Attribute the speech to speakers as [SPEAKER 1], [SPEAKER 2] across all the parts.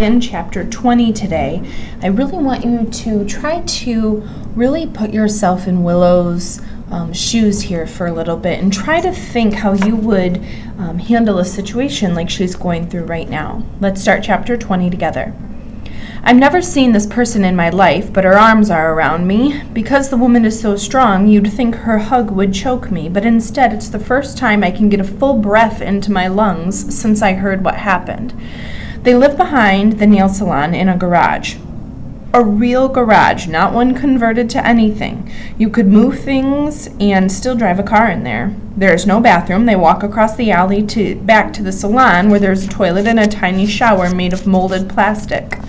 [SPEAKER 1] In chapter 20 today, I really want you to try to really put yourself in Willow's shoes here for a little bit and try to think how you would handle a situation like she's going through right now. Let's start chapter 20 together. I've never seen this person in my life, but her arms are around me. Because the woman is so strong, you'd think her hug would choke me, but instead it's the first time I can get a full breath into my lungs since I heard what happened. They live behind the nail salon in a garage. A real garage, not one converted to anything. You could move things and still drive a car in there. There is no bathroom. They walk across the alley back to the salon where there's a toilet and a tiny shower made of molded plastic.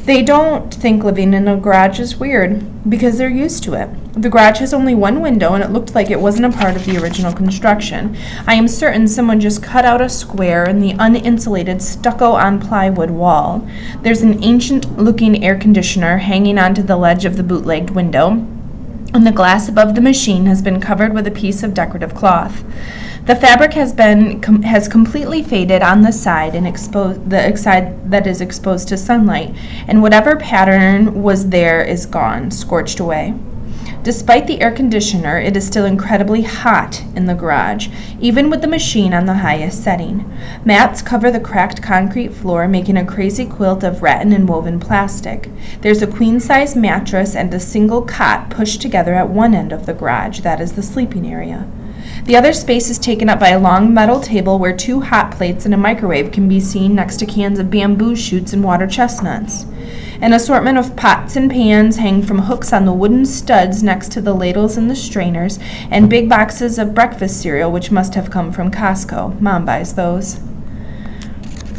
[SPEAKER 1] They don't think living in a garage is weird because they're used to it. The garage has only one window and it looked like it wasn't a part of the original construction. I am certain someone just cut out a square in the uninsulated stucco-on plywood wall. There's an ancient-looking air conditioner hanging onto the ledge of the bootlegged window, and the glass above the machine has been covered with a piece of decorative cloth. The fabric has completely faded on the side that is exposed to sunlight, and whatever pattern was there is gone, scorched away. Despite the air conditioner, it is still incredibly hot in the garage, even with the machine on the highest setting. Mats cover the cracked concrete floor, making a crazy quilt of rattan and woven plastic. There's a queen-size mattress and a single cot pushed together at one end of the garage. That is the sleeping area. The other space is taken up by a long metal table where 2 hot plates and a microwave can be seen next to cans of bamboo shoots and water chestnuts. An assortment of pots and pans hang from hooks on the wooden studs next to the ladles and the strainers, and big boxes of breakfast cereal which must have come from Costco. Mom buys those.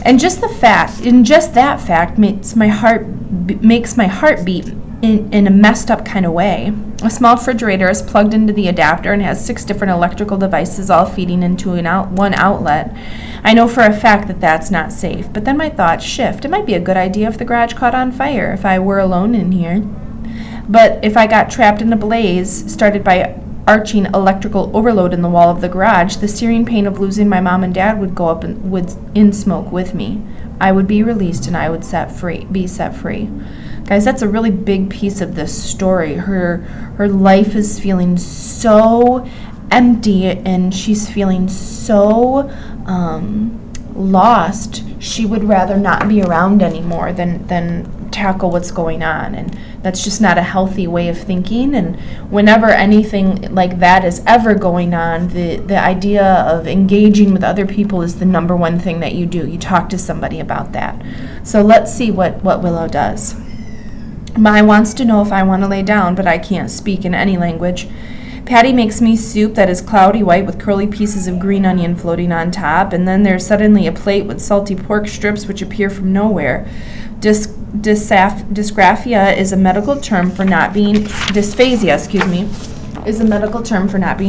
[SPEAKER 1] And just that fact makes my heart beat in a messed up kind of way. A small refrigerator is plugged into the adapter and has 6 different electrical devices all feeding into one outlet. I know for a fact that that's not safe, but then my thoughts shift. It might be a good idea if the garage caught on fire, if I were alone in here. But if I got trapped in a blaze started by arching electrical overload in the wall of the garage, the searing pain of losing my mom and dad would go up in smoke with me. I would be released and I would be set free. Guys, that's a really big piece of this story. Her life is feeling so empty and she's feeling so lost. She would rather not be around anymore than tackle what's going on, and that's just not a healthy way of thinking. And whenever anything like that is ever going on, the idea of engaging with other people is the number one thing that you do. You talk to somebody about that. So let's see what Willow does. Mai wants to know if I want to lay down, but I can't speak in any language. Patty makes me soup that is cloudy white with curly pieces of green onion floating on top, and then there's suddenly a plate with salty pork strips which appear from nowhere. Dysphasia is a medical term for not being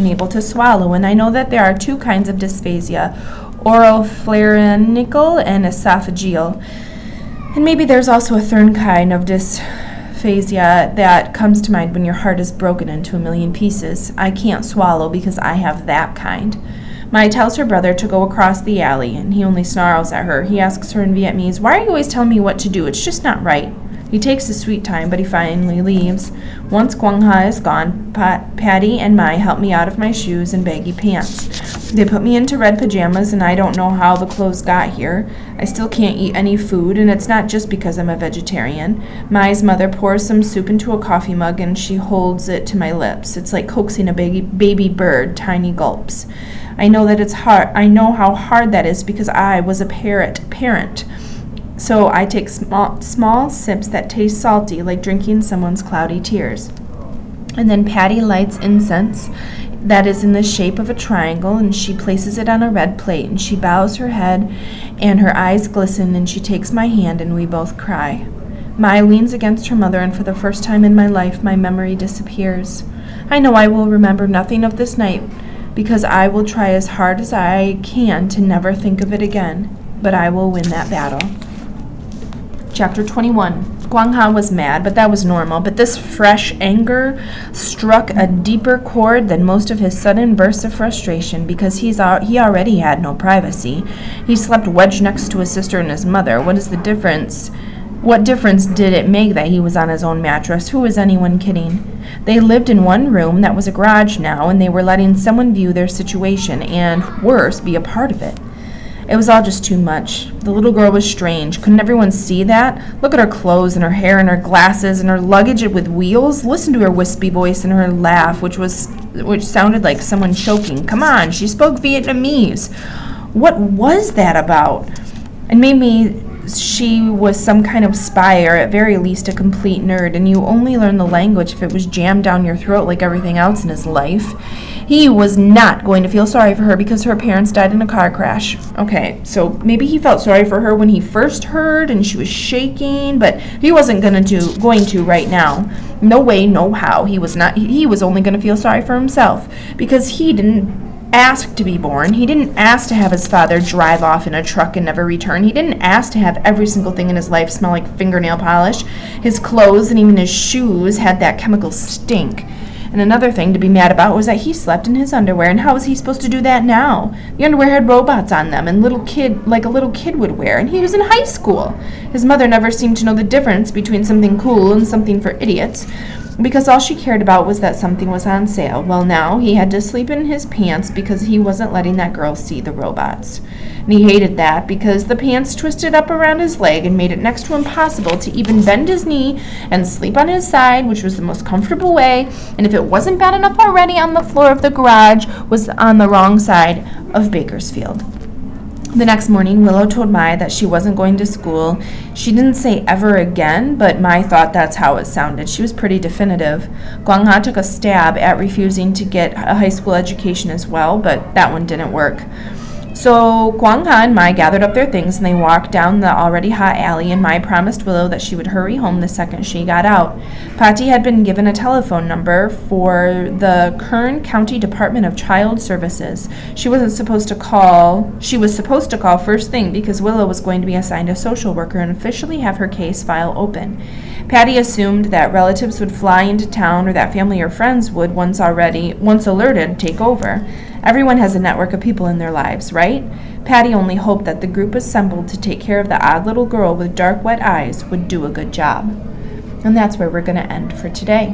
[SPEAKER 1] able to swallow, and I know that there are 2 kinds of dysphasia, oropharyngeal and esophageal. And maybe there's also a third kind of dysphasia that comes to mind when your heart is broken into a million pieces. I can't swallow because I have that kind. Mai tells her brother to go across the alley, and he only snarls at her. He asks her in Vietnamese, "Why are you always telling me what to do? It's just not right." He takes his sweet time, but he finally leaves. Once GuangHan is gone, Patty and Mai help me out of my shoes and baggy pants. They put me into red pajamas, and I don't know how the clothes got here. I still can't eat any food, and it's not just because I'm a vegetarian. Mai's mother pours some soup into a coffee mug, and she holds it to my lips. It's like coaxing a baby bird, tiny gulps. I know that it's hard. I know how hard that is because I was a parent. So I take small sips that taste salty, like drinking someone's cloudy tears. And then Patty lights incense that is in the shape of a triangle, and she places it on a red plate, and she bows her head, and her eyes glisten, and she takes my hand, and we both cry. Mai leans against her mother, and for the first time in my life, my memory disappears. I know I will remember nothing of this night, because I will try as hard as I can to never think of it again, but I will win that battle. Chapter 21. GuangHan was mad, but that was normal. But this fresh anger struck a deeper chord than most of his sudden bursts of frustration, because he already had no privacy. He slept wedged next to his sister and his mother. What is the difference? What difference did it make that he was on his own mattress? Who was anyone kidding? They lived in one room that was a garage now, and they were letting someone view their situation and, worse, be a part of it. It was all just too much. The little girl was strange. Couldn't everyone see that? Look at her clothes and her hair and her glasses and her luggage with wheels. Listen to her wispy voice and her laugh, which sounded like someone choking. Come on, she spoke Vietnamese. What was that about? And maybe she was some kind of spy, or at very least a complete nerd, and you only learn the language if it was jammed down your throat like everything else in his life. He was not going to feel sorry for her because her parents died in a car crash. Okay, so maybe he felt sorry for her when he first heard and she was shaking, but he wasn't going to right now. No way, no how. He was only going to feel sorry for himself because he didn't ask to be born. He didn't ask to have his father drive off in a truck and never return. He didn't ask to have every single thing in his life smell like fingernail polish. His clothes and even his shoes had that chemical stink. And another thing to be mad about was that he slept in his underwear, and how was he supposed to do that now? The underwear had robots on them, and like a little kid would wear, and he was in high school. His mother never seemed to know the difference between something cool and something for idiots, because all she cared about was that something was on sale. Well, now he had to sleep in his pants because he wasn't letting that girl see the robots. And he hated that because the pants twisted up around his leg and made it next to impossible to even bend his knee and sleep on his side, which was the most comfortable way, and if it wasn't bad enough already on the floor of the garage, was on the wrong side of Bakersfield. The next morning, Willow told Mai that she wasn't going to school. She didn't say ever again, but Mai thought that's how it sounded. She was pretty definitive. GuangHan took a stab at refusing to get a high school education as well, but that one didn't work. So GuangHan and Mai gathered up their things and they walked down the already hot alley, and Mai promised Willow that she would hurry home the second she got out. Patty had been given a telephone number for the Kern County Department of Child Services. She was supposed to call first thing because Willow was going to be assigned a social worker and officially have her case file open. Patty assumed that relatives would fly into town, or that family or friends would, once alerted, take over. Everyone has a network of people in their lives, right? Patty only hoped that the group assembled to take care of the odd little girl with dark, wet eyes would do a good job. And that's where we're going to end for today.